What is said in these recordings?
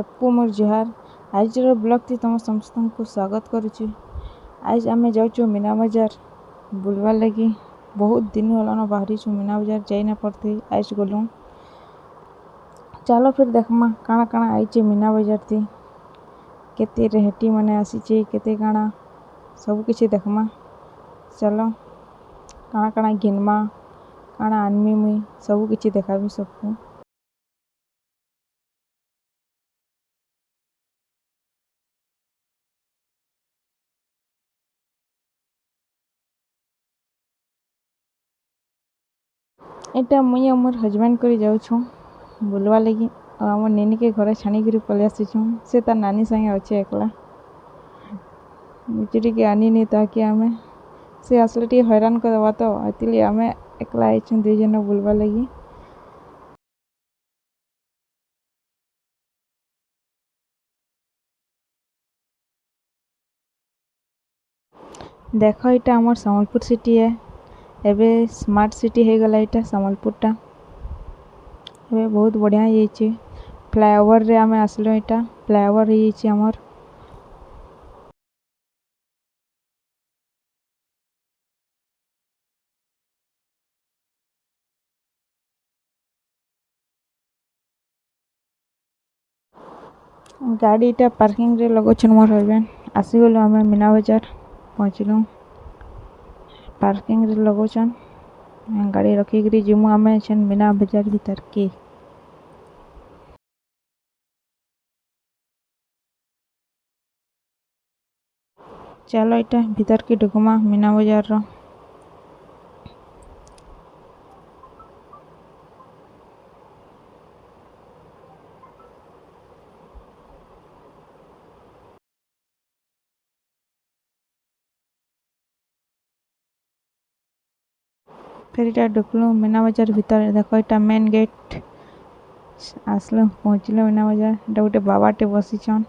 सबको मोर जोहार। आज ब्लॉग थी तुम समस्त को स्वागत करुच्ची। आज आम जाऊँ मीना बजार बुलवार लगी। बहुत दिन होलान बाहरी मीना बजार जाई ना पड़ती, आज गलु। चलो फिर देखमा काଣା काଣା आई मीना बजार थी, केते रेहटी मैंने आसीचे, केते काଣା सब किसी देखमा। चलो काଣା काଣା घिनमा, काଣା आनमी मुई सब किसी देखाबी सबको। एटा मुई मोर हजबैंड कर जाऊँ बुलवा लगी। आम नेनी के घर छाणिक पलि आसीचु। से तार नानी संगे अच्छे एकला बिचरी के आनी नहीं ताकि आमे से आसले टी हैरान कर देवा, तो एतिली आमे एकला आइछन दुई जन बुलवा लगी। देख इटा आमर सम्बलपुर सिटी है। एबे स्मार्ट सिटी हो गला इटा सम्बलपुरटा। एबे बहुत बढ़िया हो फ्लाईओवर रे आमे आसलो। इटा फ्लाईओवर हो आमर। गाड़ी इटा पार्किंग रे लगोछन मोर हजबैंड। आसीगलु आमे मीना बजार पहुँचलु। पार्किंग रे लगोछन गाड़ी रखिक जिमु आमे छन मीना बजार भीतर के। चलो इटा भीतर के ढुकमा मीना बजार रो। फिर इटा ढुकलु मीना बजार भीतर। देखो इटा मेन गेट। आसलु पहुँचलु मीना बजार। इटा गोटे बाबाटे बसीछन।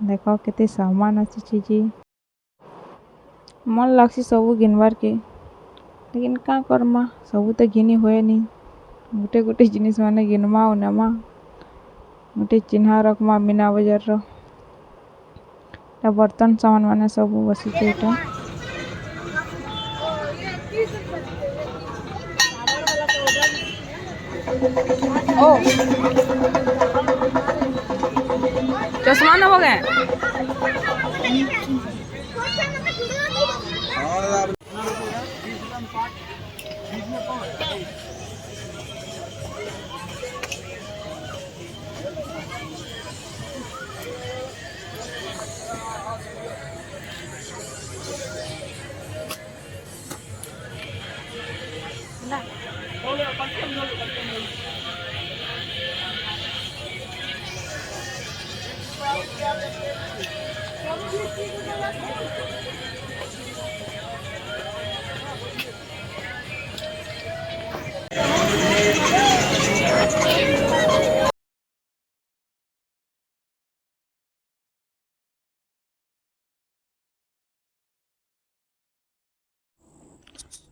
देखो केते सामान आसी जी। मन लागसी सबू घिनबार के, लेकिन का करमा सबू तो घिनी हुए नहीं। गोटे गोटे जिनिस माने घिनमा और नमा गोटे चिन्हा रखमा मीना बजार रो। इटा बर्तन सामान माने सबू बसीचे इटा। ओ चश्मा न हो गए।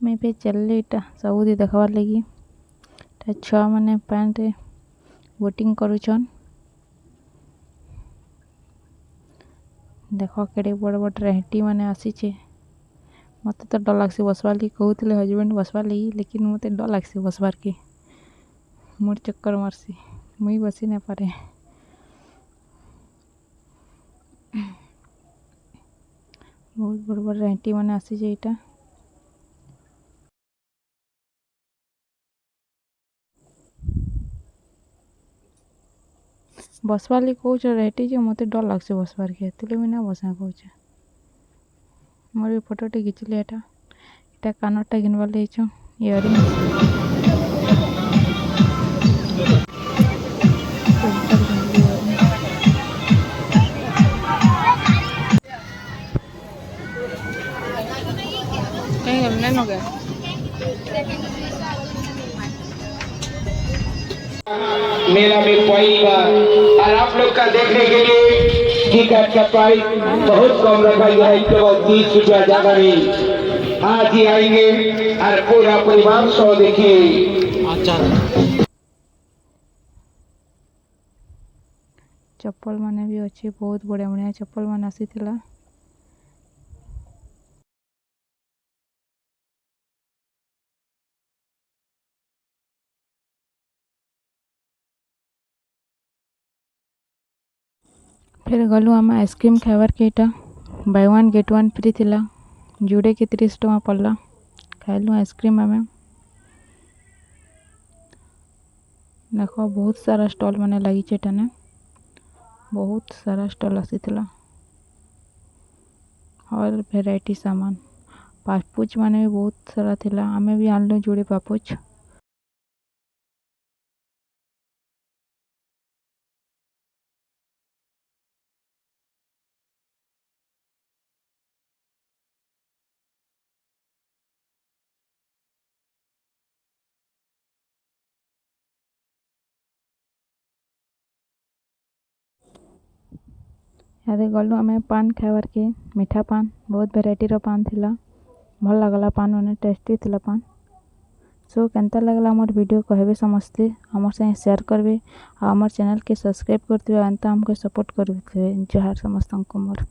मैं पे चलले इटा सबूदी देखबार लगी। छुआ मैंने पैंट बोटिंग करुचन। देख केड़े बड़ बड़ रेहटी मैंने आसीचे। मत तो डर लगसी बसवार लगी। कहते हजबैंड बसवार लगी, लेकिन मत डर लगसी बसवार के। मोर चक्कर मारसी, मुई बसी नहीं पारे। बहुत बड़ बड़ रेहटी मैंने आसीचे इटा। बसवार लगी कौच रेहटी जो मत डर लगसे बसवार के, तेले मुझे ना बसा कौच। मोर भी फोटोटे घिचली। एटा कानटा घिनबार लगी इयरिंग। मेला में पहली बार और आप लोग का देखने के लिए टिकट का प्राइस बहुत कम रखा गया है, केवल 30 रुपया, ज्यादा नहीं। आज ही आएंगे और पूरा परिवार शो देखिए। चप्पल माने भी अच्छे, बहुत बढ़िया बढ़िया चप्पल मान आसीथिला। फिर गलु आम आइसक्रीम खाइबार के इटा by one get one free थिला, जुड़े के 30 टଙ୍କା पड़ला। खाइलु आइसक्रीम आम। देख बहुत सारा स्टॉल माने लगी एठाने, बहुत सारा स्टॉल आसीथिला और भेराइटी सामान। पापुच माने भी बहुत सारा थिला, आमे भी आनलु जोड़े पापुच। यादे गलु आमे पान खाइबार के, मीठा पान, बहुत भेराइटी रो पान थिला। भल लगला पान मैंने, टेस्टी थिला पान। सो केनता लगला मोर वीडियो कहबे समस्ते, हमर संगे शेयर करबे, आ हमर चैनल के सब्सक्राइब करते एंता हमके सपोर्ट करबे। जोहार समस्त को मोर।